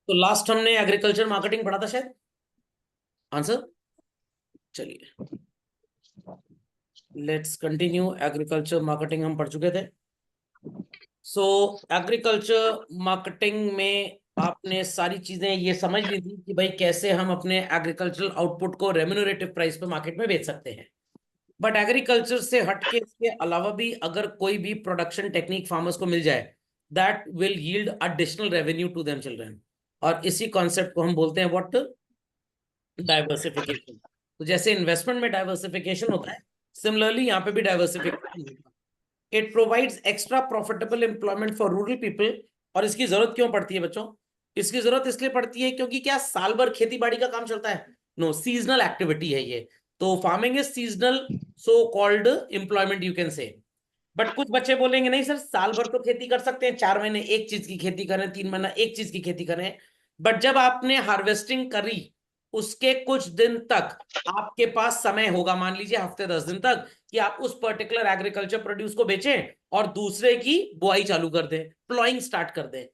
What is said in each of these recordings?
तो लास्ट हमने agriculture marketing पढ़ा था शायद। आंसर, चलिए लेट्स कंटिन्यू। एग्रीकल्चर मार्केटिंग हम पढ़ चुके थे। सो एग्रीकल्चर मार्केटिंग में आपने सारी चीजें ये समझ ली थी कि भाई कैसे हम अपने एग्रीकल्चरल आउटपुट को रेम्यूनरेटिव प्राइस पे मार्केट में बेच सकते हैं। बट एग्रीकल्चर से हटके इसके अलावा भी अगर कोई भी प्रोडक्शन टेक्निक फार्मर्स को मिल जाए, that will yield additional revenue to them children. और इसी कॉन्सेप्ट को हम बोलते हैं व्हाट, डाइवर्सिफिकेशन। तो जैसे इन्वेस्टमेंट में डाइवर्सिफिकेशन होता है, सिमिलरली यहाँ पे भी डाइवर्सिफिकेशन होगा। It provides extra profitable employment for rural people. और इसकी जरूरत क्यों पड़ती है बच्चों? इसकी जरूरत इसलिए पड़ती है क्योंकि क्या साल भर खेती बाड़ी का काम चलता है? नो, सीजनल एक्टिविटी है ये। तो farming is seasonal, so called employment you can say. But कुछ बच्चे बोलेंगे नहीं सर, साल भर तो खेती कर सकते हैं, 4 महीने एक चीज की खेती करें, 3 महीना एक चीज की खेती करें। बट जब आपने हार्वेस्टिंग करी उसके कुछ दिन तक आपके पास समय होगा, मान लीजिए हफ्ते 10 दिन तक, कि आप उस पर्टिकुलर एग्रीकल्चर प्रोड्यूस को बेचें और दूसरे की बुआई चालू कर दें, प्लॉइंग स्टार्ट कर दें।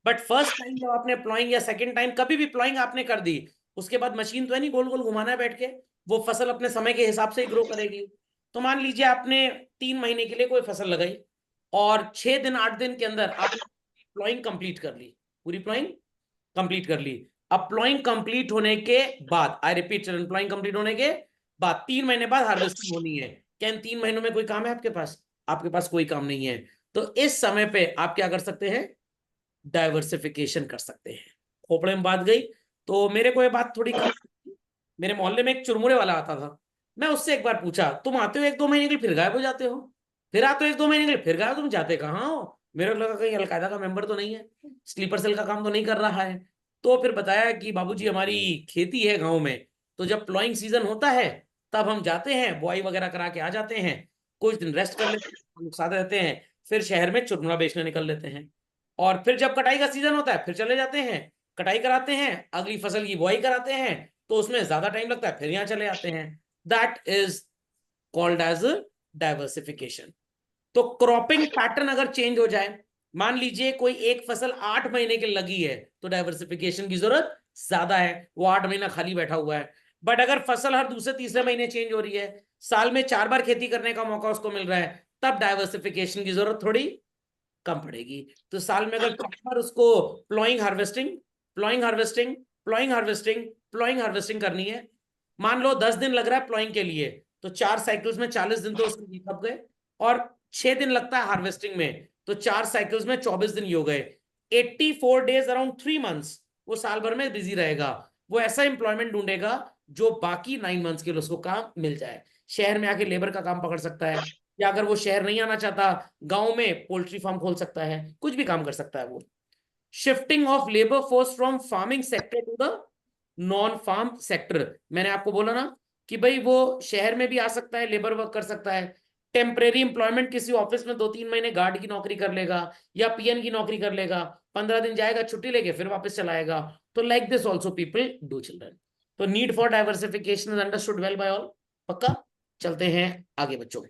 बट फर्स्ट टाइम जब आपने प्लॉइंग, या सेकंड टाइम कभी भी प्लॉइंग आपने कर दी, उसके बाद मशीन तो है नहीं गोल गोल घुमाना है बैठ के, वो फसल अपने समय के हिसाब से ही ग्रो करेगी। तो मान लीजिए आपने 3 महीने के लिए कोई फसल लगाई और 6 दिन 8 दिन के अंदर आपने प्लॉइंग कंप्लीट कर ली, पूरी प्लॉइंग कंप्लीट कर ली। अब प्लॉइंग कंप्लीट होने के बाद, आई रिपीट, प्लॉइंग कंप्लीट होने के बाद 3 महीने बाद हार्वेस्टिंग होनी है। क्या इन 3 महीनों में कोई काम है आपके पास? आपके पास कोई काम नहीं है। तो इस समय पे आप क्या कर सकते हैं? डाइवर्सिफिकेशन कर सकते हैं। खोपड़े में बात गई। तो मेरे को ये बात थोड़ी कम, मेरे मोहल्ले में एक चुरमुरे वाला आता था। मैं उससे एक बार पूछा, तुम आते हो 1-2 महीने के लिए फिर गायब हो जाते हो, फिर आते हो 1-2 महीने के लिए फिर गायब, तुम जाते कहाँ हो? मेरे को लगा कहीं अलकायदा का मेंबर तो नहीं है, स्लीपर सेल का काम तो नहीं कर रहा है। तो फिर बताया कि बाबूजी हमारी खेती है गाँव में, तो जब प्लॉइंग सीजन होता है तब हम जाते हैं, बुआई वगैरह करा के आ जाते हैं, कुछ दिन रेस्ट कर लेते हैं, साथ रहते हैं, फिर शहर में चुरमुरा बेचने निकल लेते हैं। और फिर जब कटाई का सीजन होता है फिर चले जाते हैं, कटाई कराते हैं, अगली फसल की बुआई कराते हैं, तो उसमें ज्यादा टाइम लगता है, फिर यहाँ चले आते हैं। That is called as diversification. तो क्रॉपिंग पैटर्न अगर चेंज हो जाए, मान लीजिए कोई एक फसल 8 महीने के लगी है, तो डाइवर्सिफिकेशन की जरूरत ज्यादा है, वो 8 महीना खाली बैठा हुआ है। बट अगर फसल हर दूसरे तीसरे महीने चेंज हो रही है, साल में 4 बार खेती करने का मौका उसको मिल रहा है, तब डाइवर्सिफिकेशन की जरूरत थोड़ी कम पड़ेगी। तो साल में अगर 4 बार उसको ploughing harvesting, ploughing harvesting, ploughing harvesting, ploughing harvesting करनी है, मान लो 10 दिन लग रहा है प्लॉइंग के लिए, तो 4 साइकिल्स में 40 दिन तो उसके खप गए। और 6 दिन लगता है हार्वेस्टिंग में, तो 4 साइकिल्स में 24 दिन ही हो गए। 84 डेज, अराउंड 3 मंथ्स वो साल भर में बिजी रहेगा। वो ऐसा एम्प्लॉयमेंट ढूंढेगा जो बाकी 9 मंथ्स के लिए उसको काम मिल जाए। शहर में आके लेबर का काम पकड़ सकता है, या अगर वो शहर नहीं आना चाहता, गांव में पोल्ट्री फार्म खोल सकता है, कुछ भी काम कर सकता है वो। Shifting of labour force from farming sector to the non farm sector, मैंने आपको बोला ना कि भाई वो शहर में भी आ सकता है, लेबर वर्क कर सकता है। टेम्परेरी एम्प्लॉयमेंट, किसी ऑफिस में 2-3 महीने गार्ड की नौकरी कर लेगा या पीएन की नौकरी कर लेगा, 15 दिन जाएगा, छुट्टी लेके फिर वापस चलाएगा। तो like this also people do children. तो need for diversification is understood well by all. पक्का? चलते हैं आगे बच्चों।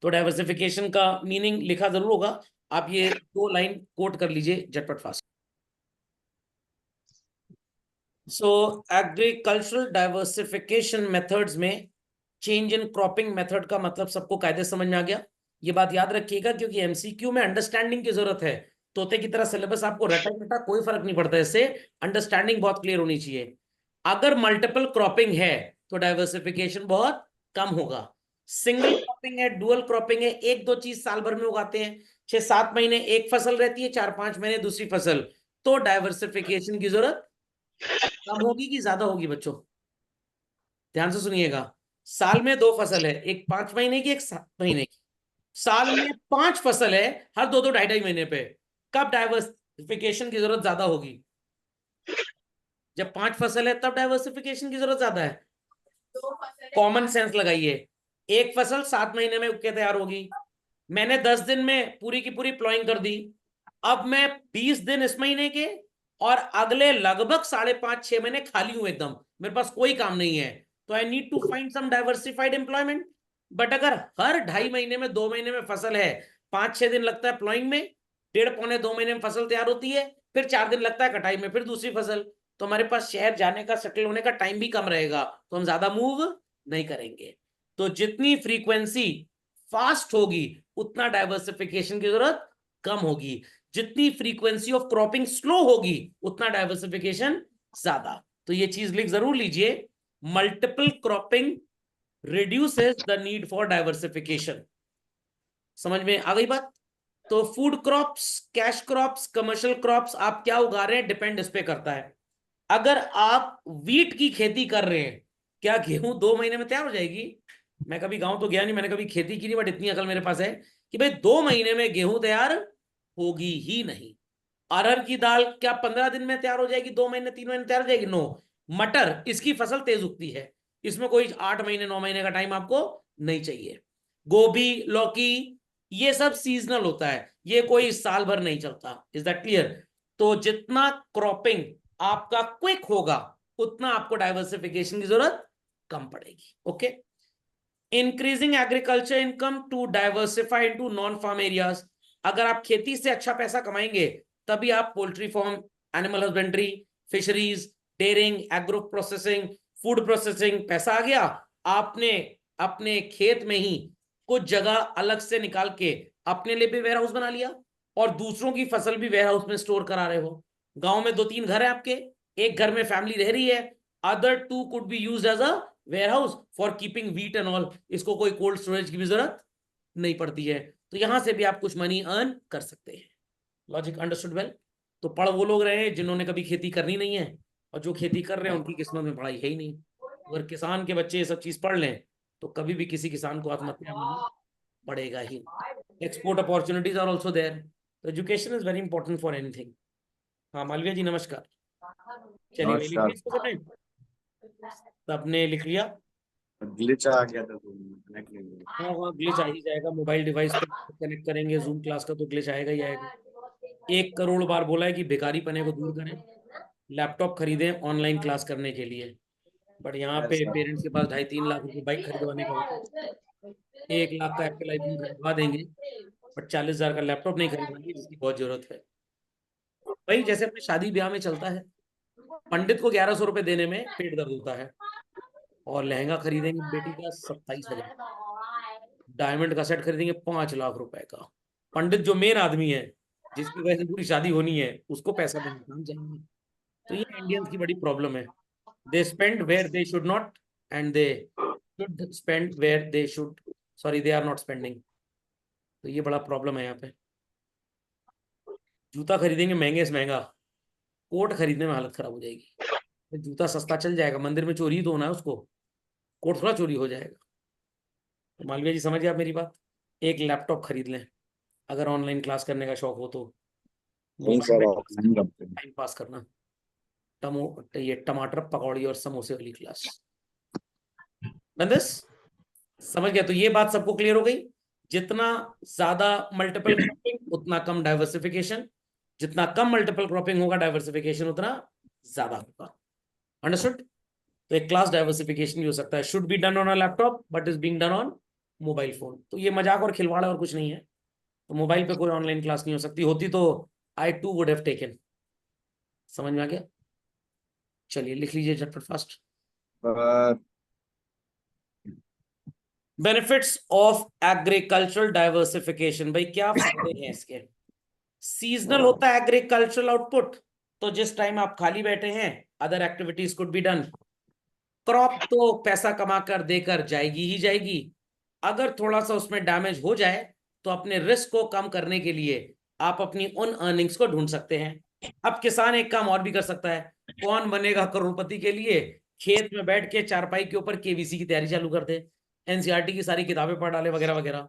तो डाइवर्सिफिकेशन का मीनिंग लिखा जरूर होगा, आप ये 2 लाइन कोट कर लीजिए झटपट फास्ट। सो एग्रीकल्चरल डाइवर्सिफिकेशन मेथड्स में चेंज इन क्रॉपिंग मेथड का मतलब सबको कायदे समझ में आ गया। ये बात याद रखिएगा क्योंकि एमसीक्यू में अंडरस्टैंडिंग की जरूरत है। तोते की तरह सिलेबस आपको रटा रटा कोई फर्क नहीं पड़ता, इससे अंडरस्टैंडिंग बहुत क्लियर होनी चाहिए। अगर मल्टीपल क्रॉपिंग है तो डाइवर्सिफिकेशन बहुत कम होगा। सिंगल क्रॉपिंग है, डुअल क्रॉपिंग है, एक दो चीज साल भर में उगाते हैं, 6-7 महीने एक फसल रहती है, 4-5 महीने दूसरी फसल, तो डाइवर्सिफिकेशन की जरूरत कम होगी कि ज्यादा होगी बच्चों? ध्यान से सुनिएगा। साल में 2 फसल है, एक 5 महीने की, एक 7 महीने की। साल में 5 फसल है, हर 2-2 ढाई-ढाई महीने पे। कब डाइवर्सिफिकेशन की जरूरत ज्यादा होगी? जब 5 फसल है तब डाइवर्सिफिकेशन की जरूरत ज्यादा है। कॉमन सेंस लगाइए। एक फसल 7 महीने में उग के तैयार होगी, मैंने 10 दिन में पूरी की पूरी प्लॉइंग कर दी। अब मैं 20 दिन इस महीने के और अगले लगभग 5.5-6 महीने खाली हूं एकदम, मेरे पास कोई काम नहीं है, तो I need to find some diversified employment. But अगर हर 2.5 महीने में 2 महीने में फसल है, 5-6 दिन लगता है प्लॉइंग में, 1.5-2 महीने में फसल तैयार होती है, फिर 4 दिन लगता है कटाई में, फिर दूसरी फसल, तो हमारे पास शहर जाने का, सेटल होने का टाइम भी कम रहेगा, तो हम ज्यादा मूव नहीं करेंगे। तो जितनी फ्रीक्वेंसी फास्ट होगी उतना डाइवर्सिफिकेशन की जरूरत कम होगी, जितनी फ्रीक्वेंसी ऑफ क्रॉपिंग स्लो होगी उतना डाइवर्सिफिकेशन ज्यादा। तो ये चीज लिख जरूर लीजिए, multiple cropping reduces the need for diversification. समझ में आ गई बात? तो food crops, cash crops, commercial crops, आप क्या उगा रहे हैं डिपेंड इस पे करता है। अगर आप वीट की खेती कर रहे हैं, क्या गेहूं 2 महीने में तैयार हो जाएगी? मैं कभी गांव तो गया नहीं, मैंने कभी खेती की नहीं, बट इतनी अकल मेरे पास है कि भाई 2 महीने में गेहूं तैयार होगी ही नहीं। अरहर की दाल क्या 15 दिन में तैयार हो जाएगी? 2 महीने 3 महीने तैयार हो जाएगी? नो। मटर, इसकी फसल तेज उगती है, इसमें कोई 8 महीने 9 महीने का टाइम आपको नहीं चाहिए। गोभी, लौकी, ये सब सीजनल होता है, ये कोई साल भर नहीं चलता। Is that clear? तो जितना क्रॉपिंग आपका क्विक होगा उतना आपको डाइवर्सिफिकेशन की जरूरत कम पड़ेगी। Okay. Increasing agriculture income to diversify into non farm areas. अगर आप खेती से अच्छा पैसा कमाएंगे तभी आप poultry farm, animal husbandry, fisheries, dairying, agro processing, food processing, पैसा आ गया। आपने अपने खेत में ही कुछ जगह अलग से निकाल के अपने लिए भी वेयर हाउस बना लिया और दूसरों की फसल भी वेयर हाउस में स्टोर करा रहे हो। गांव में 2-3 घर है आपके, एक घर में फैमिली रह रही है, other 2 could be used as a warehouse for keeping wheat and all. इसको कोई कोल्ड स्टोरेज की भी जरूरत नहीं पड़ती है, तो यहां से भी आप कुछ मनी अर्न कर सकते हैं। Logic understood well? तो पढ़ वो लोग रहे हैं जिन्होंने कभी खेती करनी नहीं है, और जो खेती कर रहे हैं उनकी किस्मत में पढ़ाई है ही नहीं। अगर किसान के बच्चे ये सब चीज पढ़ लें तो कभी भी किसी किसान को आत्महत्या में पड़ेगा ही। Export opportunities are also there, तो education is very important for anything. हाँ मालविया जी नमस्कार। चलिए भाई लिख लिया नमस्कार। इसको सबने? सबने लिख लिया? ग्लिच आ गया था तो कनेक्ट नहीं हुआ। हाँ हाँ, ग्लिच आ ही जाएगा, मोबाइल डिवाइस पे कनेक्ट करेंगे जूम क्लास का तो ग्लिच आएगा ही आएगा। 1 करोड़ बार बोला है कि बेकारी पने को दूर करें, लैपटॉप खरीदें ऑनलाइन क्लास करने के लिए। बट यहाँ पे ऐसा पेरेंट्स के पास 2.5-3 लाख रुपए बाइक खरीदवाने का होता है, 1 लाख का एप्पल आईफोन खरीदवा देंगे, बट 40,000 का लैपटॉप नहीं खरीदवाएंगे जिसकी बहुत जरूरत है। भाई जैसे अपने शादी ब्याह में चलता है, पंडित को 1100 रुपए देने में पेट दर्द होता है, और लहंगा खरीदेंगे बेटी का 27,000, डायमंड का सेट खरीदेंगे 5 लाख रुपए का। पंडित जो मेन आदमी है जिसकी वजह से पूरी शादी होनी है उसको पैसा देने काम चाहिए। तो ये इंडियंस की बड़ी प्रॉब्लम है, they spend where they should not and they should spend where they should, sorry they are not spending. तो ये बड़ा प्रॉब्लम है यहाँ पे। जूता खरीदेंगे महंगे से महंगा, कोट खरीदने में हालत खराब हो जाएगी। तो जूता सस्ता चल जाएगा, मंदिर में चोरी ही तो होना है उसको, कोट थोड़ा चोरी हो जाएगा। तो मालविया जी समझिए आप मेरी बात, एक लैपटॉप खरीद लें अगर ऑनलाइन क्लास करने का शौक हो तो, नहीं मोबाइल सर, में ऑफलाइन करते हैं। टाइम पास करना। ये टमाटर पकौड़ी और समोसे वाली क्लास बंदस, समझ गया? तो ये बात सबको क्लियर हो गई, जितना ज्यादा मल्टीपल क्रॉपिंग उतना कम डाइवर्सिफिकेशन, जितना कम मल्टीपल क्रॉपिंग होगा डाइवर्सिफिकेशन उतना ज्यादा होगा। अंडरस्टूड? तो एक क्लास डाइवर्सिफिकेशन भी हो सकता है, should be done on a laptop but is being done on mobile phone. तो ये मजाक और खिलवाड़ और कुछ नहीं है। तो मोबाइल पे कोई ऑनलाइन क्लास नहीं हो सकती, होती तो आई टू वुड हैव टेकन। समझ में आ गया? चलिए लिख लीजिए झटपट फास्ट। पर बेनिफिट्स ऑफ एग्रीकल्चरल डाइवर्सिफिकेशन, भाई क्या फायदे हैं इसके? सीजनल होता है एग्रीकल्चरल आउटपुट, तो जिस टाइम आप खाली बैठे हैं other activities could be done. Crop तो पैसा कमा कर देकर जाएगी ही जाएगी, अगर थोड़ा सा उसमें डैमेज हो जाए तो अपने रिस्क को कम करने के लिए आप अपनी उन अर्निंग्स को ढूंढ सकते हैं। अब किसान एक काम और भी कर सकता है, कौन बनेगा करोड़पति के लिए? खेत में बैठ के चारपाई के ऊपर केबीसी की तैयारी चालू कर दे, एनसीईआरटी की सारी किताबें पढ़ डाले वगैरह वगैरह।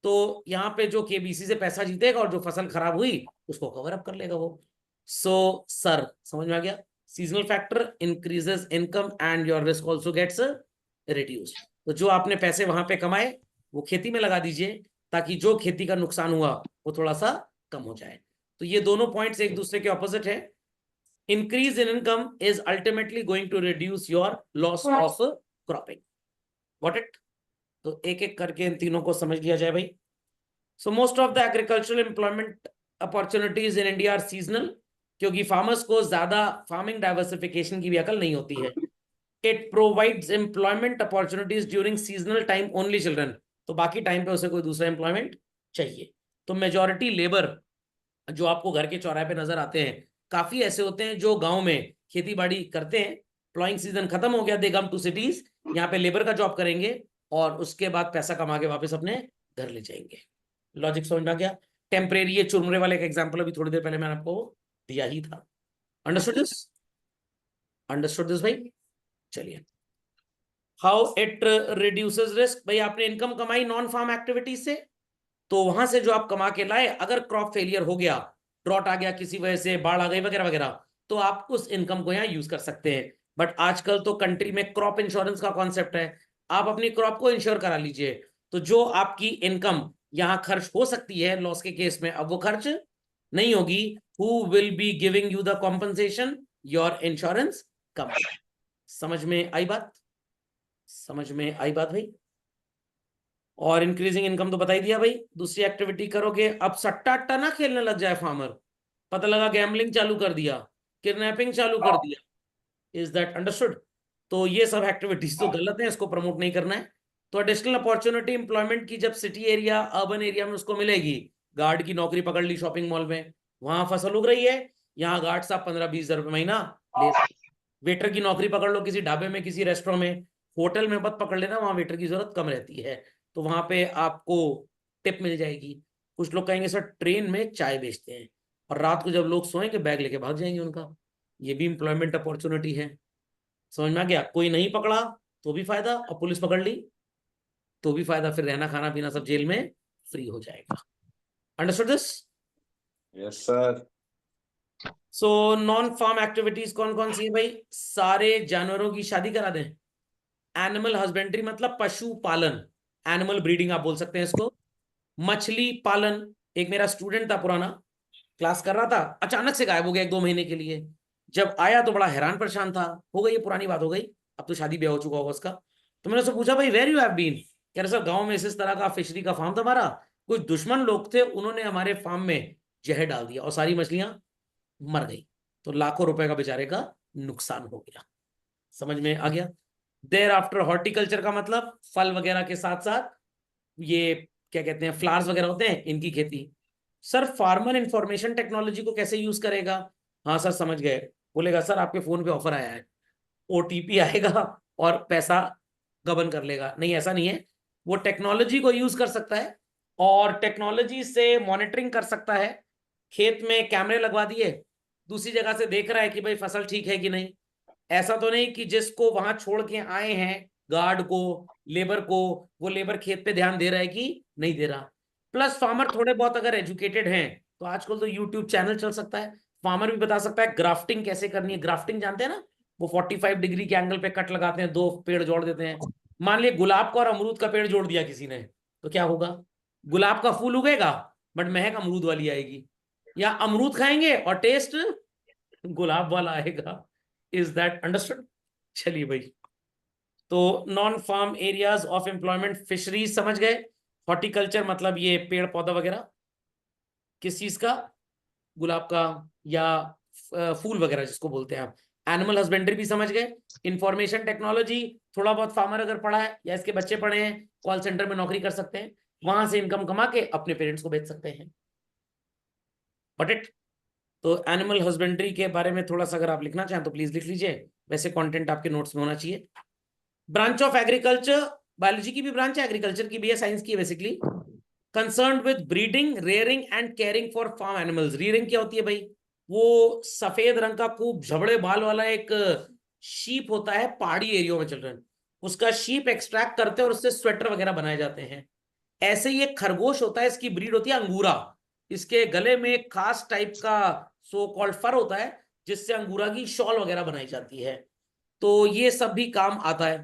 तो यहाँ पे जो केबीसी से पैसा जीतेगा और जो फसल खराब हुई उसको कवर अप कर लेगा वो। सो सर समझ में आ गया? Seasonal factor increases income and your risk also gets reduced. तो जो आपने पैसे वहां पे कमाए वो खेती में लगा दीजिए, ताकि जो खेती का नुकसान हुआ वो थोड़ा सा कम हो जाए। तो ये दोनों पॉइंट्स एक दूसरे के ऑपोजिट है। Increase in income is ultimately going to reduce your loss of cropping. Got it? तो एक एक करके इन तीनों को समझ लिया जाए भाई। So most of the agricultural employment opportunities in India are seasonal. क्योंकि फार्मर्स को ज्यादा फार्मिंग डाइवर्सिफिकेशन की भी अकल नहीं होती है। It provides employment opportunities during seasonal time only children, तो बाकी टाइम पे उसे कोई दूसरा एम्प्लॉयमेंट चाहिए। तो मेजॉरिटी लेबर जो आपको घर के चौराहे पे नजर आते हैं, काफी ऐसे होते हैं जो गांव में खेती बाड़ी करते हैं, प्लॉइंग सीजन खत्म हो गया, दे कम टू सिटीज, यहाँ पे लेबर का जॉब करेंगे और उसके बाद पैसा कमा के वापस अपने घर ले जाएंगे। लॉजिक समझ में आ गया? टेम्परेरी, ये चुरमुरे वाले का एग्जाम्पल अभी थोड़ी देर पहले मैंने आपको दिया ही था। Understood this? अंडरस्टूड दिस भाई? चलिए, हाउ इट रिड्यूसेस रिस्क। भाई आपने इनकम कमाई नॉन फार्म एक्टिविटीज से, तो वहां से जो आप कमा के लाए, अगर क्रॉप फेलियर हो गया, ड्रॉट आ गया किसी वजह से, बाढ़ आ गई वगैरह वगैरह, तो आप उस इनकम को यहाँ यूज कर सकते हैं। बट आजकल तो कंट्री में क्रॉप इंश्योरेंस का कॉन्सेप्ट है, आप अपनी क्रॉप को इंश्योर करा लीजिए, तो जो आपकी इनकम यहाँ खर्च हो सकती है लॉस के केस में, अब वो खर्च नहीं होगी। Who will be giving you the compensation? Your insurance company. समझ में आई बात? समझ में आई बात भाई? और इंक्रीजिंग इनकम तो बता ही दिया भाई। दूसरी एक्टिविटी करोगे, अब सट्टा अट्टा ना खेलने लग जाए फार्मर, पता लगा गैम्बलिंग चालू कर दिया, किडनैपिंग चालू कर दिया। Is that understood? तो ये सब एक्टिविटीज तो गलत है, इसको प्रमोट नहीं करना है। तो एडिशनल अपॉर्चुनिटी इंप्लॉयमेंट की जब सिटी एरिया अर्बन एरिया में उसको मिलेगी, गार्ड की नौकरी पकड़ ली शॉपिंग मॉल में, वहां फसल उग रही है, यहाँ गार्ड साहब 15-20 हज़ार रुपये महीना ले। वेटर की नौकरी पकड़ लो किसी ढाबे में, किसी रेस्टोरेंट में, होटल में मत पकड़ लेना, वहां वेटर की जरूरत कम रहती है, तो वहां पे आपको टिप मिल जाएगी। कुछ लोग कहेंगे सर ट्रेन में चाय बेचते हैं, और रात को जब लोग सोएंगे बैग लेके भाग जाएंगे उनका, ये भी इंप्लॉयमेंट अपॉर्चुनिटी है। समझ में आ गया? कोई नहीं पकड़ा तो भी फायदा, और पुलिस पकड़ ली तो भी फायदा, फिर रहना खाना पीना सब जेल में फ्री हो जाएगा। Understood this? Yes sir. So non farm activities कौन कौन सी है भाई? सारे जानवरों की शादी करा दें, एनिमल हस्बेंड्री मतलब पशु पालन, एनिमल ब्रीडिंग आप बोल सकते हैं इसको। मछली पालन, एक मेरा स्टूडेंट था पुराना, क्लास कर रहा था, अचानक से गायब हो गया 1-2 महीने के लिए। जब आया तो बड़ा हैरान परेशान था, हो गई ये पुरानी बात हो गई, अब तो शादी ब्याह हो चुका होगा उसका। तो मैंने उससे पूछा भाई वेर यू हैव बीन? कह रहे सर गांव में इस तरह का फिशरी का फार्म था हमारा, कुछ दुश्मन लोग थे, उन्होंने हमारे फार्म में जहर डाल दिया और सारी मछलियां मर गई, तो लाखों रुपए का बेचारे का नुकसान हो गया। समझ में आ गया? देर आफ्टर हॉर्टिकल्चर का मतलब फल वगैरह के साथ साथ ये क्या कहते हैं, फ्लावर्स वगैरह होते हैं, इनकी खेती। सर फार्मर इंफॉर्मेशन टेक्नोलॉजी को कैसे यूज करेगा? हाँ सर समझ गए। बोलेगा सर आपके फोन पे ऑफर आया है, ओटीपी आएगा और पैसा गबन कर लेगा। नहीं, ऐसा नहीं है, वो टेक्नोलॉजी को यूज कर सकता है और टेक्नोलॉजी से मॉनिटरिंग कर सकता है। खेत में कैमरे लगवा दिए, दूसरी जगह से देख रहा है कि भाई फसल ठीक है कि नहीं। ऐसा तो नहीं कि जिसको वहां छोड़ के आए हैं, गार्ड को, लेबर को, वो लेबर खेत पे ध्यान दे रहा है कि नहीं दे रहा। प्लस फार्मर थोड़े बहुत अगर एजुकेटेड हैं तो आजकल तो यूट्यूब चैनल चल सकता है, फार्मर भी बता सकता है ग्राफ्टिंग कैसे करनी है। ग्राफ्टिंग जानते हैं ना, वो 45 डिग्री के एंगल पे कट लगाते हैं, दो पेड़ जोड़ देते हैं। मान लिया गुलाब का और अमरूद का पेड़ जोड़ दिया किसी ने, तो क्या होगा? गुलाब का फूल उगेगा बट महक अमरूद वाली आएगी, या अमरूद खाएंगे और टेस्ट गुलाब वाला आएगा। Is that understood? चलिए भाई, तो non farm areas of employment, fisheries समझ गए, हॉर्टिकल्चर मतलब ये पेड़ पौधा वगैरह, किस चीज का? गुलाब का या फूल वगैरह जिसको बोलते हैं आप। एनिमल हस्बेंड्री भी समझ गए। इंफॉर्मेशन टेक्नोलॉजी, थोड़ा बहुत फार्मर अगर पढ़ा है या इसके बच्चे पढ़े हैं, कॉल सेंटर में नौकरी कर सकते हैं, वहां से इनकम कमा के अपने पेरेंट्स को भेज सकते हैं। बट इट, तो एनिमल हस्बेंड्री के बारे में थोड़ा सा अगर आप लिखना चाहें तो प्लीज लिख लीजिए, वैसे कंटेंट आपके नोट्स में होना चाहिए। ब्रांच ऑफ एग्रीकल्चर, बायोलॉजी की भी ब्रांच है, एग्रीकल्चर की भी है, साइंस की है basically. Concern with breeding, rearing and caring for farm animals. Rearing क्या होती है भाई? वो सफेद रंग का खूब झबड़े बाल वाला एक शीप होता है पहाड़ी एरिया में चिल्ड्रन, उसका शीप एक्सट्रैक्ट करते हैं और उससे स्वेटर वगैरह बनाए जाते हैं। ऐसे ही एक खरगोश होता है, इसकी ब्रीड होती है अंगूरा, इसके गले में एक खास टाइप का सो कॉल्ड फर होता है जिससे अंगूरा की शॉल वगैरह बनाई जाती है। तो ये सब भी काम आता है।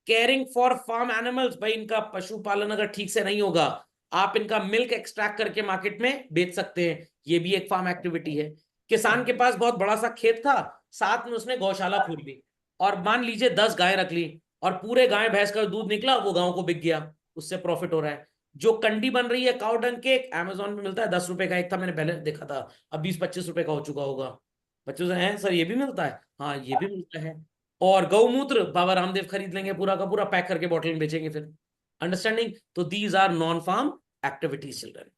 केयरिंग फॉर फार्म एनिमल्स, भाई इनका पशुपालन अगर ठीक से नहीं होगा, आप इनका मिल्क एक्सट्रैक्ट करके मार्केट में बेच सकते हैं, ये भी एक फार्म एक्टिविटी है। किसान के पास बहुत बड़ा सा खेत था, साथ में उसने गौशाला खोल ली, और मान लीजिए 10 गाय रख ली, और पूरे गाय भैंस का दूध निकला वो गांव को बिक गया, उससे प्रॉफिट हो रहा है। जो कंडी बन रही है काउ डंग केक, अमेजोन में मिलता है, 10 रुपए का एक था, मैंने पहले देखा था, अब 20-25 रुपए का हो चुका होगा। बच्चों से हैं सर ये भी मिलता है, हाँ ये भी मिलता है। और गौमूत्र बाबा रामदेव खरीद लेंगे पूरा का पूरा, पैक करके बॉटल में बेचेंगे फिर। अंडरस्टैंडिंग? तो these are non farm activities children.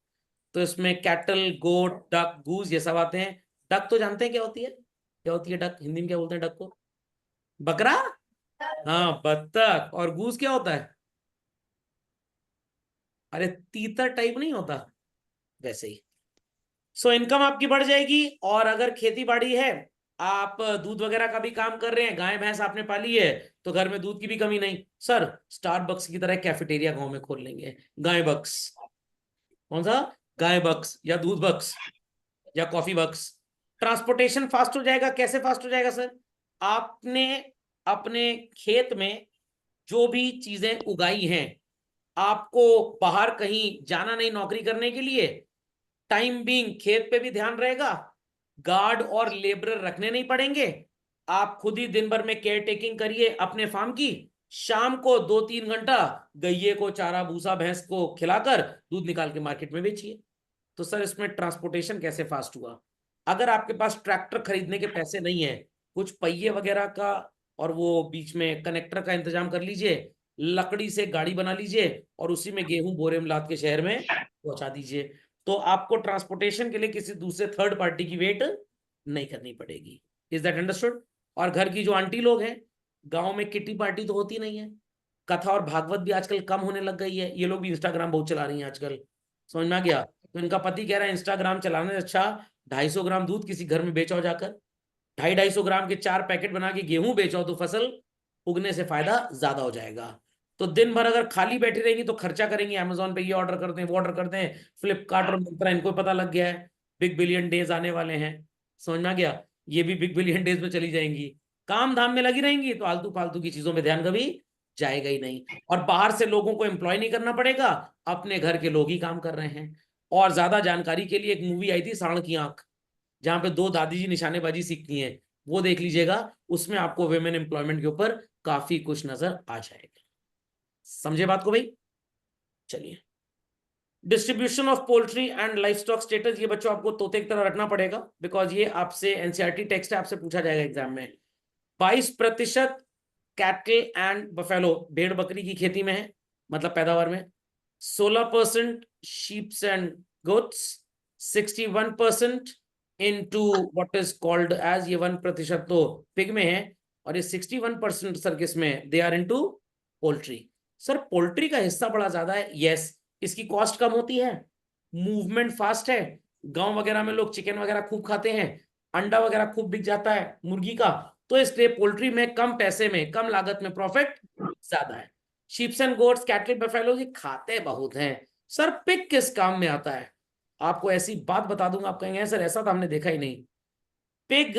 तो इसमें कैटल, गोट, डक, गूज ये सब आते हैं। डक तो जानते हैं क्या होती है? क्या होती है डक? हिंदी में क्या बोलते हैं डक को? बकरा? हाँ बत्तख। और गूज क्या होता है? अरे तीतर टाइप नहीं होता, वैसे ही। सो इनकम आपकी बढ़ जाएगी। और अगर खेती बाड़ी है, आप दूध वगैरह का भी काम कर रहे हैं, गाय भैंस आपने पाली है, तो घर में दूध की भी कमी नहीं। सर स्टारबक्स की तरह कैफेटेरिया गांव में खोल लेंगे, गाय बक्स। कौन सा? गाय बक्स या दूध बक्स या कॉफी बक्स। ट्रांसपोर्टेशन फास्ट हो जाएगा। कैसे फास्ट हो जाएगा सर? आपने अपने खेत में जो भी चीजें उगाई हैं, आपको बाहर कहीं जाना नहीं नौकरी करने के लिए। टाइम बीइंग खेत पे भी ध्यान रहेगा, गार्ड और लेबरर रखने नहीं पड़ेंगे। आप खुद ही दिन भर में केयर टेकिंग करिए अपने फार्म की। शाम को 2-3 घंटा गैये को चारा भूसा भैंस को खिलाकर दूध निकाल के मार्केट में बेचिए। तो सर इसमें ट्रांसपोर्टेशन कैसे फास्ट हुआ? अगर आपके पास ट्रैक्टर खरीदने के पैसे नहीं है, कुछ पहिए वगैरह का और वो बीच में कनेक्टर का इंतजाम कर लीजिए, लकड़ी से गाड़ी बना लीजिए और उसी में गेहूं बोरे में लाद के शहर में पहुंचा दीजिए। तो आपको ट्रांसपोर्टेशन के लिए किसी दूसरे थर्ड पार्टी की वेट नहीं करनी पड़ेगी। Is that understood? और घर की जो आंटी लोग हैं, गांव में किटी पार्टी तो होती नहीं है। कथा और भागवत भी आजकल कम होने लग गई है, ये लोग भी इंस्टाग्राम बहुत चला रही हैं आजकल। समझ में आ गया? तो इनका पति कह रहा है इंस्टाग्राम चलाने से अच्छा 250 ग्राम दूध किसी घर में बेचो जाकर, 250 250 ग्राम के 4 पैकेट बना के गेहूं बेचो, तो फसल उगने से फायदा ज्यादा हो जाएगा। तो दिन भर अगर खाली बैठी रहेंगी तो खर्चा करेंगी, अमेजोन पे ये ऑर्डर करते हैं वो ऑर्डर करते हैं, फ्लिपकार्ट और मिंत्रा इनको पता लग गया है बिग बिलियन डेज आने वाले हैं। समझ में आ गया? ये भी बिग बिलियन डेज में चली जाएंगी, काम धाम में लगी रहेंगी, तो आलतू फालतू की चीजों में ध्यान कभी जाएगा ही नहीं। और बाहर से लोगों को एम्प्लॉय नहीं करना पड़ेगा, अपने घर के लोग ही काम कर रहे हैं। और ज्यादा जानकारी के लिए एक मूवी आई थी सांड की आंख, जहां पे 2 दादी जी निशानेबाजी सीखती हैं, वो देख लीजिएगा। उसमें आपको वुमेन एम्प्लॉयमेंट के ऊपर काफी कुछ नजर आ जाएगा। समझे बात को भाई? चलिए, distribution of poultry and life stock status, ये बच्चों आपको तोते की तरह रखना पड़ेगा, बिकॉज ये आपसे एनसीईआरटी टेक्स्ट है, आपसे पूछा जाएगा एग्जाम में। 22% कैटल एंड बफेलो, भेड़ बकरी की खेती में है, मतलब पैदावार में। 16% sheeps and goats. 61% into what is called as, ये 1% तो पिग में है, और ये 61% सर किसमें? They are into poultry. Sir poultry का हिस्सा बड़ा ज्यादा है, यस। इसकी कॉस्ट कम होती है, मूवमेंट फास्ट है, गांव वगैरह में लोग चिकन वगैरह खूब खाते हैं, अंडा वगैरह खूब बिक जाता है मुर्गी का, तो इसलिए पोल्ट्री में कम पैसे में कम लागत में प्रॉफिट ज्यादा है। Sheeps and goats, cattle, buffalo ये खाते बहुत हैं। सर पिग किस काम में आता है? आपको ऐसी बात बता दूंगा, आप कहेंगे सर ऐसा तो हमने देखा ही नहीं। पिग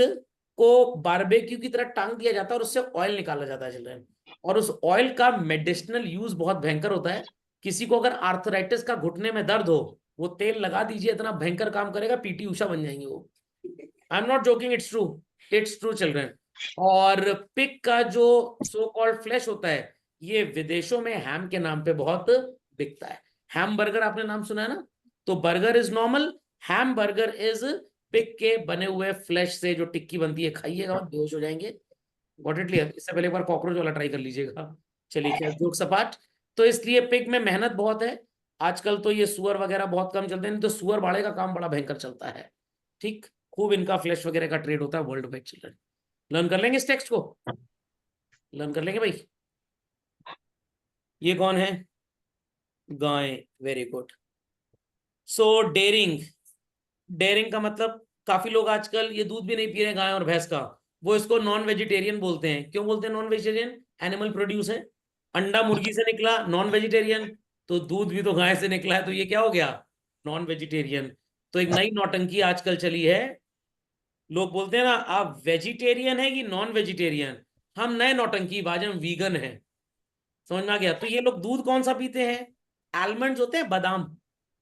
को बारबेक्यू की तरह टांग दिया जाता है और उससे ऑयल निकाला जाता है चिल्ड्रन, और उस ऑयल का मेडिसिनल यूज बहुत भयंकर होता है। किसी को अगर आर्थराइटिस का घुटने में दर्द हो, वो तेल लगा दीजिए, इतना भयंकर काम करेगा, पीटी उषा बन जाएंगे वो। I am not joking, it's true, it's true children. और पिग का जो सो कॉल्ड फ्लैश होता है, ये विदेशों में हैम के नाम पे बहुत बिकता है। हैम बर्गर आपने नाम सुना है ना? तो burger is normal, ham burger is pig के बने हुए फ्लैश से जो टिक्की बनती है, खाइएगा और बेहोश हो जाएंगे। Got it clear? इससे पहले एक बार कॉकरोच वाला ट्राई कर लीजिएगा। चलिए क्या जोक सपाट। तो इसलिए पिग में मेहनत बहुत है। आजकल तो ये सुअर वगैरह बहुत कम चलते हैं, नहीं तो सुअर बाड़े का काम बड़ा भयंकर चलता है। ठीक, खूब इनका फ्लैश वगैरह का ट्रेड होता है वर्ल्ड वाइड चिल्ड्रन। लर्न कर लेंगे इस टेक्स्ट को? लर्न कर लेंगे भाई? ये कौन है? गाय, वेरी गुड। सो डेयरिंग, डेयरिंग का मतलब, काफी लोग आजकल ये दूध भी नहीं पी रहे गाय और भैंस का, वो इसको नॉन वेजिटेरियन बोलते हैं। क्यों बोलते हैं नॉन वेजिटेरियन? एनिमल प्रोड्यूस है, अंडा मुर्गी से निकला, नॉन वेजिटेरियन। तो दूध भी तो गाय से निकला है, तो ये क्या हो गया? Non vegetarian. तो एक नई नौटंकी आजकल चली है, लोग बोलते हैं ना आप वेजिटेरियन है कि नॉन वेजिटेरियन, हम नए नौटंकी बाज, हम वीगन है। समझ में आ गया? तो ये लोग दूध कौन सा पीते हैं? आलमंड्स होते हैं, बादाम,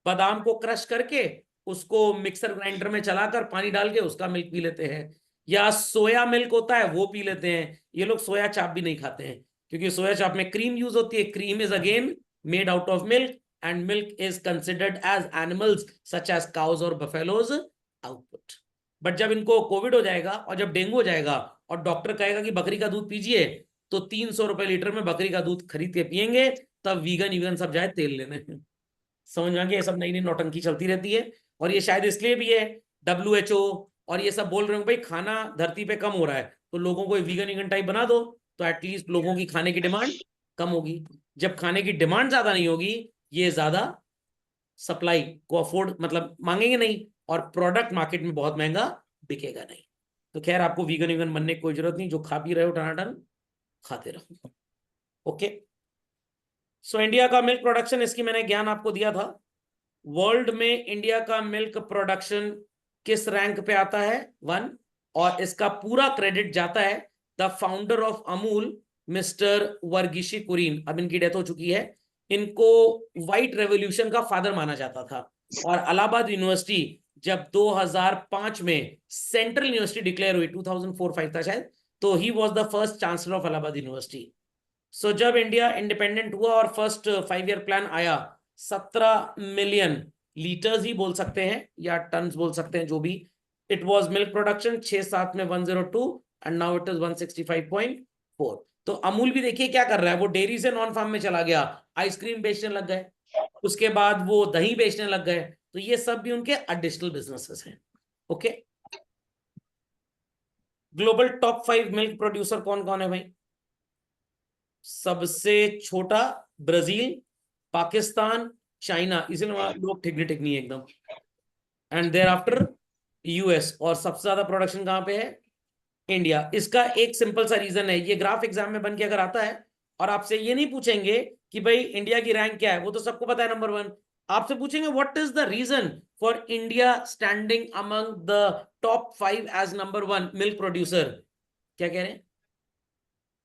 बादाम को क्रश करके उसको मिक्सर ग्राइंडर में चलाकर पानी डाल के उसका मिल्क पी लेते हैं, या सोया मिल्क होता है वो पी लेते हैं। ये लोग सोया चाप भी नहीं खाते हैं, क्योंकि सोया चाप में क्रीम यूज होती है, cream is again made out of milk, and milk is considered as animals such as cows और बफेलोज आउटपुट। बट जब इनको कोविड हो जाएगा और जब डेंगू हो जाएगा और डॉक्टर कहेगा कि बकरी का दूध पीजिए, तो 300 रुपए लीटर में बकरी का दूध खरीद के पियेंगे, तब वीगन सब जाए तेल लेने। समझ में आ गया? ये सब नई नई नौटंकी चलती रहती है। और ये शायद इसलिए भी है, WHO और ये सब बोल रहे हो भाई खाना धरती पे कम हो रहा है, तो लोगों को वीगन टाइप बना दो, तो एटलीस्ट लोगों की खाने की डिमांड कम होगी। जब खाने की डिमांड ज्यादा नहीं होगी, ये ज्यादा सप्लाई को अफोर्ड मतलब मांगेंगे नहीं, और प्रोडक्ट मार्केट में बहुत महंगा बिकेगा नहीं। तो खैर, आपको वीगन बनने की कोई जरूरत नहीं, जो खा पी रहे हो टनाटन खाते रहो। ओके, सो इंडिया का मिल्क प्रोडक्शन, इसकी मैंने ज्ञान आपको दिया था। वर्ल्ड में इंडिया का मिल्क प्रोडक्शन किस रैंक पे आता है? 1। और इसका पूरा क्रेडिट जाता है the founder of Amul, mister Verghese Kurien. अब इनकी डेथ हो चुकी है। इनको व्हाइट रेवोल्यूशन का फादर माना जाता था। और इलाहाबाद यूनिवर्सिटी जब 2005 में सेंट्रल यूनिवर्सिटी डिक्लेयर हुई, 2004-05 था शायद, तो he was the first chancellor of Allahabad university. So जब इंडिया इंडिपेंडेंट हुआ और फर्स्ट 5 ईयर प्लान आया, 17 मिलियन लीटर्स ही बोल सकते हैं या टन्स बोल सकते हैं, जो भी, इट वाज मिल्क प्रोडक्शन। 6-7 में 102 एंड नाउ इट इज 165.4। तो अमूल भी देखिए क्या कर रहा है, वो डेयरी से नॉन फार्म में चला गया, आइसक्रीम बेचने लग गए, उसके बाद वो दही बेचने लग गए। तो ये सब भी उनके एडिशनल बिजनेसेस हैं। Okay, global top 5 milk producer कौन कौन है भाई? सबसे छोटा ब्राजील, पाकिस्तान, चाइना, इसलिए लोग ठीक नहीं है एकदम, एंड देयर आफ्टर US। और सबसे ज्यादा प्रोडक्शन कहां पे है? इंडिया। इसका एक सिंपल सा रीजन है, ये ग्राफ एग्जाम में बन के अगर आता है और आपसे ये नहीं पूछेंगे कि भाई इंडिया की रैंक क्या है, वो तो सबको पता है नंबर 1। आपसे पूछेंगे what is the reason for India standing among the top 5 as number 1 milk producer, क्या कह रहे हैं?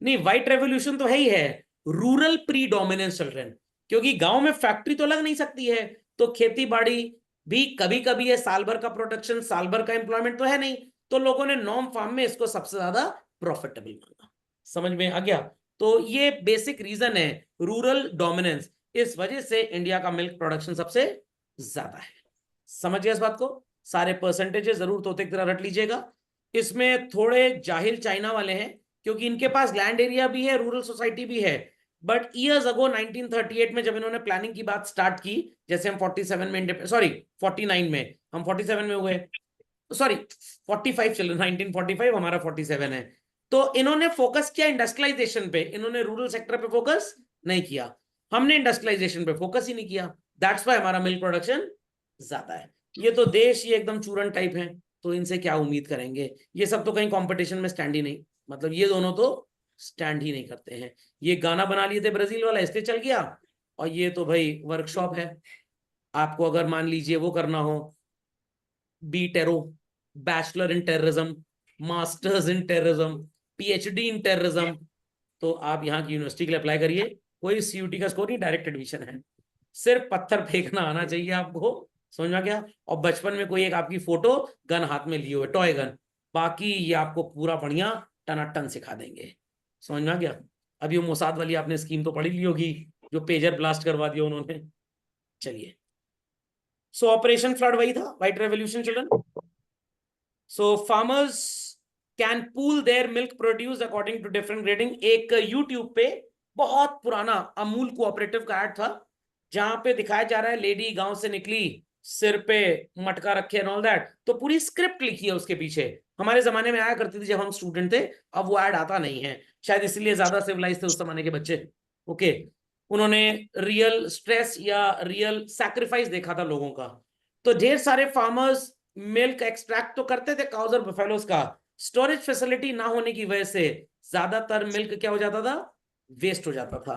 नहीं, व्हाइट रेवोल्यूशन तो है ही है, रूरल प्री डोमिनेंस चल रहे हैं, क्योंकि गांव में फैक्ट्री तो लग नहीं सकती है, तो खेती बाड़ी भी कभी कभी है, साल भर का प्रोडक्शन, साल भर का एम्प्लॉयमेंट तो है नहीं, तो लोगों ने नॉन फार्म में इसको सबसे ज्यादा प्रॉफिटेबल माना। समझ में आ गया? तो ये बेसिक रीजन है, रूरल डोमिनेंस। इस वजह से इंडिया का मिल्क प्रोडक्शन सबसे ज्यादा है। समझ गया इस बात को? सारे परसेंटेजेस जरूर तोते की तरह रट लीजिएगा। इसमें थोड़े जाहिल चाइना वाले हैं, क्योंकि इनके पास लैंड एरिया भी है, रूरल सोसाइटी भी है, बट ईयर्स अगो 1938 में जब इन्होंने प्लानिंग की बात स्टार्ट की, जैसे हम 47 में, सॉरी 49 में, हम 47 में हुए, सॉरी 45 चलो, 1945 हमारा 47 है, तो इन्होंने फोकस किया इंडस्ट्रियलाइजेशन पे, इन्होंने रूरल सेक्टर पे फोकस नहीं किया। हमने इंडस्ट्रियलाइजेशन पे फोकस ही नहीं किया, दैट्स व्हाई हमारा मिल्क प्रोडक्शन ज्यादा है। ये तो देश ही एकदम चूरन टाइप है, तो इनसे क्या उम्मीद करेंगे? ये सब तो कहीं कंपटीशन में स्टैंड ही नहीं, मतलब ये दोनों तो स्टैंड ही नहीं करते हैं। ये गाना बना लिए थे ब्राजील वाला, इसलिए चल गया, और ये तो भाई वर्कशॉप है। आपको अगर मान लीजिए वो करना हो, बी टेरो, bachelor in terrorism, masters in terrorism, PhD in terrorism, तो आप यहाँ की यूनिवर्सिटी के लिए अप्लाई करिए। कोई CUT का स्कोर नहीं, डायरेक्ट एडमिशन है। सिर्फ पत्थर फेंकना आना चाहिए आपको, समझ में गया? और बचपन में कोई एक आपकी फोटो गन हाथ में लिए हुए, टॉय गन, बाकी ये आपको पूरा बढ़िया टनाटन सिखा देंगे। समझ में आ गया? अभी वो मोसाद वाली आपने स्कीम तो पढ़ी ली होगी, जो पेजर ब्लास्ट करवा दिया उन्होंने। चलिए, सो ऑपरेशन फ्लड वही था, white revolution children. So farmers can pool their milk produce according to different grading. एक यूट्यूब पे बहुत पुराना अमूल कोऑपरेटिव का एड था, जहां पे दिखाया जा रहा है लेडी गांव से निकली, सिर पे मटका रखे एंड ऑल दैट, तो पूरी स्क्रिप्ट लिखी है उसके पीछे। हमारे जमाने में आया करती थी जब हम स्टूडेंट थे, अब वो ऐड आता नहीं है, शायद इसलिए ज्यादा सिविलाइज थे उस जमाने के बच्चे। ओके, उन्होंने रियल स्ट्रेस या रियल सैक्रिफाइस देखा था लोगों का। तो ढेर सारे फार्मर्स मिल्क एक्सट्रैक्ट तो करते थे काउज और बफेलोज का, स्टोरेज फैसिलिटी ना होने की वजह से ज्यादातर मिल्क क्या हो जाता था? वेस्ट हो जाता था।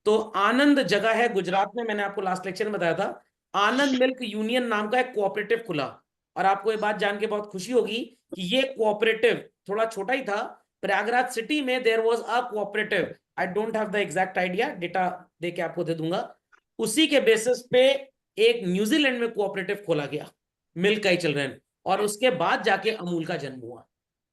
तो आनंद जगह है गुजरात में, मैंने आपको लास्ट लेक्चर में बताया था, आनंद मिल्क यूनियन नाम का एक कोऑपरेटिव खुला। और आपको ये बात जान के बहुत खुशी होगी कि ये कोऑपरेटिव थोड़ा छोटा ही था, प्रयागराज सिटी में there was a cooperative, I don't have the exact idea, data दे के आपको दे दूंगा। उसी के बेसिस पे एक न्यूजीलैंड में कोऑपरेटिव खोला गया मिल्क का ही चिल्ड्रन, और उसके बाद जाके अमूल का जन्म हुआ।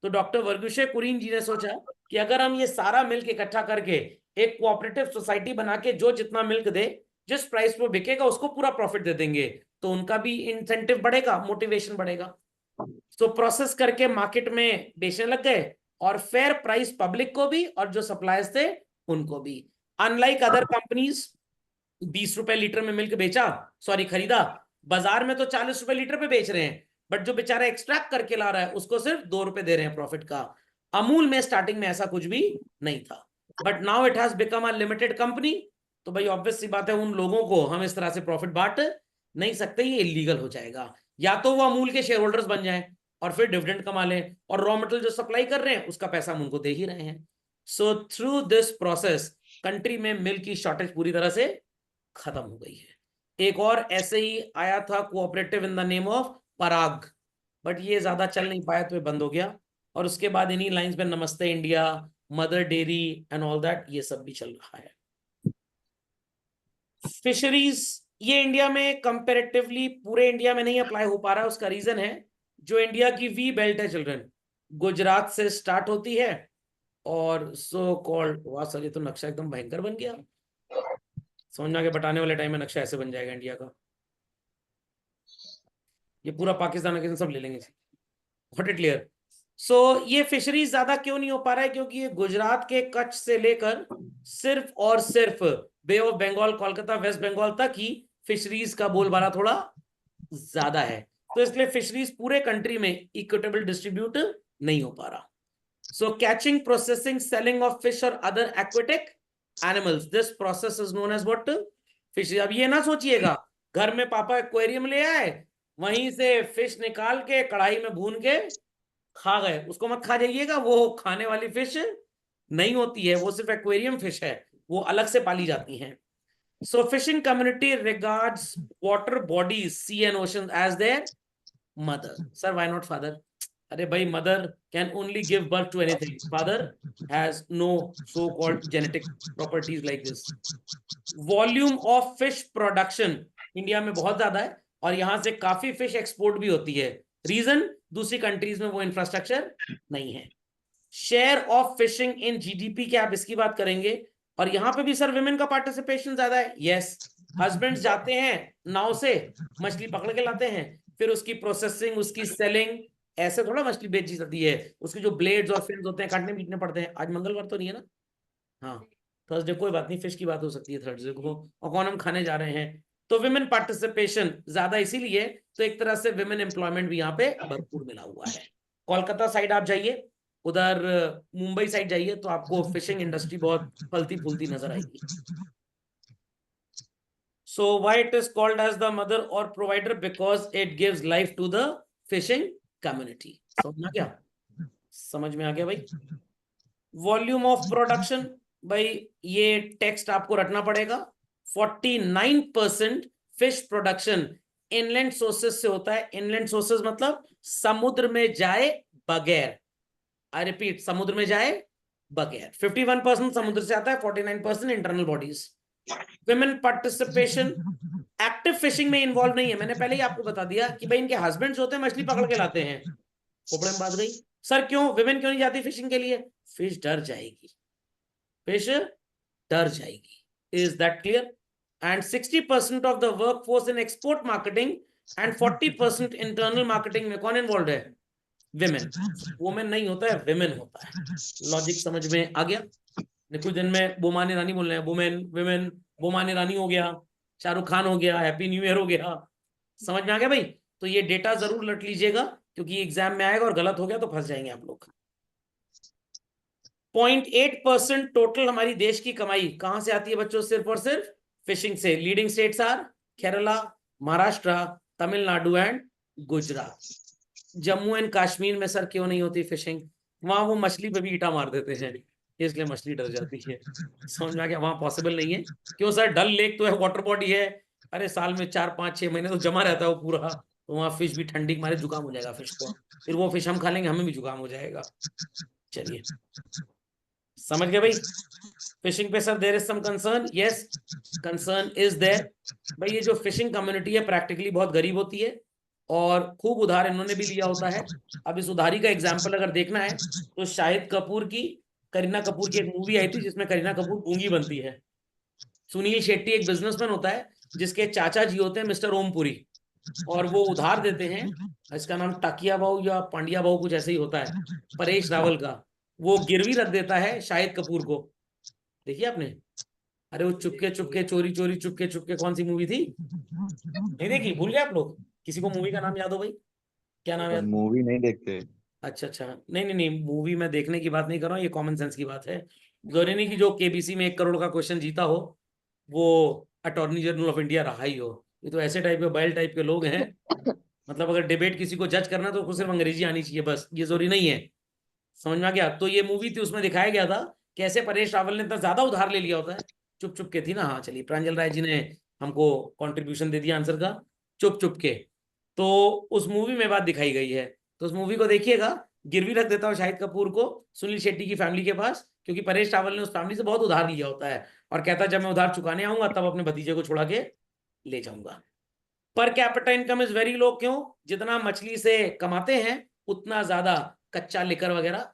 तो डॉक्टर वर्गीशे कुरीन जी ने सोचा कि अगर हम ये सारा मिल्क इकट्ठा करके एक कोऑपरेटिव सोसाइटी बना के जो जितना मिल्क दे, जिस प्राइस पे बिकेगा उसको पूरा प्रॉफिट दे देंगे, तो उनका भी इंसेंटिव बढ़ेगा, मोटिवेशन बढ़ेगा। सो प्रोसेस करके मार्केट में बेचने लग गए और फेयर प्राइस पब्लिक को भी और जो सप्लायर्स थे उनको भी। अनलाइक अदर कंपनीज 20 रुपए लीटर में मिल्क बेचा, सॉरी खरीदा, बाजार में तो 40 रुपए लीटर पे बेच रहे हैं, बट जो बेचारा एक्सट्रैक्ट करके ला रहा है उसको सिर्फ 2 रुपए दे रहे हैं प्रॉफिट का। अमूल में स्टार्टिंग में ऐसा कुछ भी नहीं था, but now it has become a limited company. तो भाई ऑब्वियस सी बात है, उन लोगों को हम इस तरह से प्रॉफिट बांट नहीं सकते, ये इलीगल हो जाएगा। या तो वो अमूल के शेयर होल्डर्स बन जाएं और फिर डिविडेंड कमा लें, और रॉ मटेरियल जो सप्लाई कर रहे हैं उसका पैसा हम उनको दे ही रहे हैं। So through this process country में मिल्क की शॉर्टेज पूरी तरह से खत्म हो गई है। एक और ऐसे ही आया था cooperative in the name of Parag, but ये ज्यादा चल नहीं पाया तो ये बंद हो गया। और उसके बाद इन्हीं लाइंस पे नमस्ते India, mother dairy and all that, ये सब भी चल रहा है। फिशरीज, ये इंडिया में कंपेरेटिवली पूरे इंडिया में नहीं अप्लाई हो पा रहा है। उसका रीजन है जो इंडिया की वी बेल्ट है चिल्ड्रन, गुजरात से स्टार्ट होती है और सो कॉल्ड, वाह सर ये तो नक्शा एकदम भयंकर बन गया। समझना के बटाने वाले टाइम में नक्शा ऐसे बन जाएगा इंडिया का, ये पूरा पाकिस्तान के सब ले लेंगे। What it clear. सो ये फिशरीज ज्यादा क्यों नहीं हो पा रहा है, क्योंकि ये गुजरात के कच्छ से लेकर सिर्फ और सिर्फ बे ऑफ बंगाल, कोलकाता, वेस्ट बंगाल तक ही फिशरीज का बोलबाला थोड़ा ज्यादा है। तो इसलिए फिशरीज पूरे कंट्री में इक्विटेबल डिस्ट्रीब्यूट नहीं हो पा रहा। So catching, processing, selling of fish और other aquatic animals, this process is known as what, fish. अब ये ना सोचिएगा घर में पापा एक्वेरियम ले आए, वहीं से फिश निकाल के कढ़ाई में भून के खा गए, उसको मत खा जाइएगा, वो खाने वाली फिश नहीं होती है, वो सिर्फ एक्वेरियम फिश है, वो अलग से पाली जाती हैं। So fishing community regards water bodies, sea and ocean as their mother. Sir why not father? अरे भाई, mother can only give birth to anything, father has no so called genetic properties like this. Volume of fish production India में बहुत ज्यादा है और यहां से काफी फिश एक्सपोर्ट भी होती है। रीजन, दूसरी कंट्रीज में वो इंफ्रास्ट्रक्चर नहीं है। Share of fishing in GDP क्या आप इसकी बात करेंगे, और यहां पे भी सर विमेन का पार्टिसिपेशन ज्यादा है। यस, हस्बैंड्स जाते हैं नाव से, मछली पकड़ के लाते हैं, फिर उसकी प्रोसेसिंग, उसकी सेलिंग, ऐसे थोड़ा मछली बेची जाती है, उसके जो ब्लेड्स और फिन्स होते हैं काटने पीटने पड़ते हैं। आज मंगलवार तो नहीं है ना? हाँ, थर्सडे कोई बात नहीं, फिश की बात हो सकती है थर्सडे को, और कौन हम खाने जा रहे हैं। तो विमेन पार्टिसिपेशन ज्यादा इसीलिए, तो एक तरह से विमेन एम्प्लॉयमेंट भी यहाँ पे भरपूर मिला हुआ है। कोलकाता साइड आप जाइए, उधर मुंबई साइड जाइए, तो आपको फिशिंग इंडस्ट्री बहुत फलती फूलती नजर आएगी। So why it is called as the mother और provider, because it gives life to the fishing community. समझ आ गया? समझ में आ गया भाई? वॉल्यूम ऑफ प्रोडक्शन, भाई ये टेक्स्ट आपको रटना पड़ेगा। 49% फिश प्रोडक्शन इनलैंड सोर्सेस से होता है। इनलैंड सोर्सेस मतलब समुद्र में जाए बगैर, आई रिपीट, समुद्र में जाए बगैर। 51% समुद्र से आता है, 49% internal bodies. Women participation active fishing में इन्वॉल्व नहीं है। मैंने पहले ही आपको बता दिया कि भाई इनके हस्बैंड्स होते हैं, मछली पकड़ के लाते हैं। खोपड़े में बात गई। सर क्यों विमेन क्यों नहीं जाती फिशिंग के लिए? फिश डर जाएगी, फिश डर जाएगी। Is that clear? And 60% of the work force in export marketing and 40% internal marketing में कौन इन्वॉल्व है? विमेन। वुमेन नहीं होता है, विमेन होता है। लॉजिक समझ में आ गया? कुछ दिन में बोमानी रानी बोल रहे हैं, वुमेन विमेन, बोमानी रानी हो गया, शाहरुख खान हो गया, हैप्पी न्यू ईयर हो गया। समझ में आ गया भाई? तो ये डेटा जरूर लट लीजिएगा, क्योंकि एग्जाम में आएगा और गलत हो गया तो फंस जाएंगे आप लोग। 0.8% टोटल हमारी देश की कमाई कहां से आती है बच्चों? सिर्फ और सिर्फ फिशिंग से। Leading states are Kerala, Maharashtra, Tamil Nadu and Gujarat. Jammu and Kashmir में सर क्यों नहीं होती फिशिंग? वहां वो मछली पे भी ईटा मार देते हैं, इसलिए मछली डर जाती है। समझ में आ गया? वहां पॉसिबल नहीं है। क्यों सर? डल लेक तो है, वाटर बॉडी है, अरे साल में 4 5 6 महीने तो जमा रहता है वो पूरा, तो वहां फिश भी ठंडी के मारे जुकाम हो जाएगा फिश को, फिर वो फिश हम खा लेंगे, हमें भी जुकाम हो जाएगा। चलिए, समझ गए भाई? फिशिंग पे sir there is some concern? Yes, concern is there. भाई ये जो फिशिंग कम्युनिटी है प्रैक्टिकली बहुत गरीब होती है और खूब उधार इन्होंने भी लिया होता है। अब इस उधारी का एग्जाम्पल अगर देखना है तो शाहिद कपूर की, करीना कपूर की एक मूवी आई थी जिसमें करीना कपूर गूंगी बनती है। सुनील शेट्टी एक बिजनेसमैन होता है जिसके चाचा जी होते हैं मिस्टर ओमपुरी। और वो उधार देते हैं। इसका नाम टाकिया बाऊ या पांड्या बाऊ कुछ ऐसे ही होता है, परेश रावल का। वो गिरवी रख देता है शाहिद कपूर को। देखिए आपने? अरे वो चुपके चुपके चोरी चोरी चुपके चुपके, कौन सी मूवी थी? नहीं देखी? भूल गए आप लोग? किसी को मूवी का नाम याद हो भाई? क्या नाम सर याद? मूवी नहीं देखते। अच्छा अच्छा, नहीं नहीं नहीं, मूवी में देखने की बात नहीं कर रहा हूँ, ये कॉमन सेंस की बात है। जरूरी नहीं कि जो केबीसी में 1 करोड़ का क्वेश्चन जीता हो वो अटॉर्नी जनरल ऑफ इंडिया रहा ही हो। ये तो ऐसे टाइप के बैल टाइप के लोग हैं। मतलब अगर डिबेट किसी को जज करना तो उसको सिर्फ अंग्रेजी आनी चाहिए बस, ये जरूरी नहीं है। समझ में आ गया? तो ये मूवी थी, उसमें दिखाया गया था कैसे परेश रावल ने इतना ज्यादा उधार ले लिया होता है। चुप चुप के थी ना? हाँ चलिए, प्रांजल राय जी ने हमको कंट्रीब्यूशन दे दिया आंसर का। चुप चुप के। तो उस मूवी में बात दिखाई गई है। तो उस मूवी को देखिएगा। गिरवी रख देता हूँ शाहिद कपूर को सुनील शेट्टी की फैमिली के पास, क्योंकि परेश रावल ने उस फैमिली से बहुत उधार लिया होता है। और कहता है जब मैं उधार चुकाने आऊंगा तब अपने भतीजे को छुड़ा के ले जाऊंगा। Per capita income is very low. क्यों? जितना मछली से कमाते हैं उतना ज्यादा कच्चा लिकर वगैरह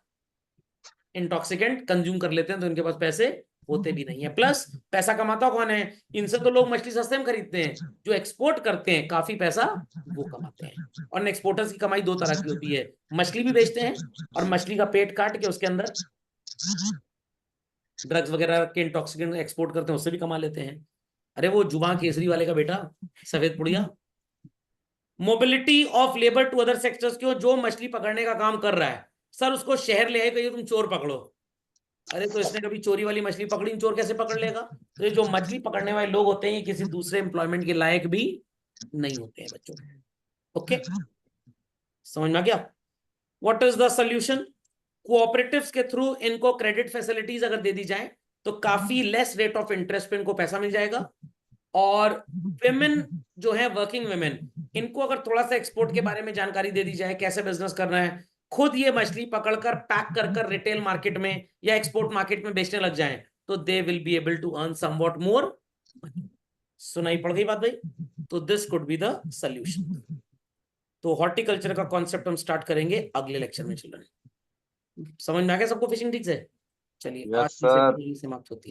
इंटॉक्सिकेंट कंज्यूम कर लेते हैं, तो इनके पास पैसे होते भी नहीं है। प्लस पैसा कमाता कौन है? इनसे तो लोग मछली सस्ते में खरीदते हैं। जो एक्सपोर्ट करते हैं काफी पैसा वो कमाते हैं। और एक्सपोर्टर्स की कमाई 2 तरह की होती है, मछली भी बेचते हैं और मछली का पेट काट के उसके अंदर ड्रग्स वगैरह के इंटॉक्सिकेंट एक्सपोर्ट करते हैं, उससे भी कमा लेते हैं। अरे वो जुबान केसरी वाले का बेटा, सफेद पुड़िया। Mobility of labour to other sectors. क्यों? जो मछली पकड़ने का काम कर रहा है, सर उसको शहर ले आए, कहिए तुम चोर पकड़ो। अरे तो इसने कभी चोरी वाली मछली पकड़ी, चोर कैसे पकड़ लेगा? तो ये जो मछली पकड़ने वाले लोग होते हैं ये किसी दूसरे एम्प्लॉयमेंट के लायक भी नहीं होते हैं बच्चों। ओके, समझ में आ गया? What is the solution? Cooperatives के थ्रू इनको क्रेडिट फैसिलिटीज अगर दे दी जाए तो काफी लेस रेट ऑफ इंटरेस्ट पे इनको पैसा मिल जाएगा। और विमेन जो है, वर्किंग विमेन, इनको अगर थोड़ा सा एक्सपोर्ट के बारे में जानकारी दे दी जाए, कैसे बिजनेस करना है, खुद ये मछली पकड़कर पैक कर कर रिटेल मार्केट में या एक्सपोर्ट मार्केट में बेचने लग जाएं, तो they will be able to earn somewhat more. सुनाई पड़ गई बात भाई? तो this could be the solution. तो हॉर्टिकल्चर का कॉन्सेप्ट हम स्टार्ट करेंगे अगले लेक्चर में। चिल्ड्रन, समझ में आ गया सबको? फिशिंग ठीक से? चलिए, आज यस की सर। सेशन समाप्त होती है।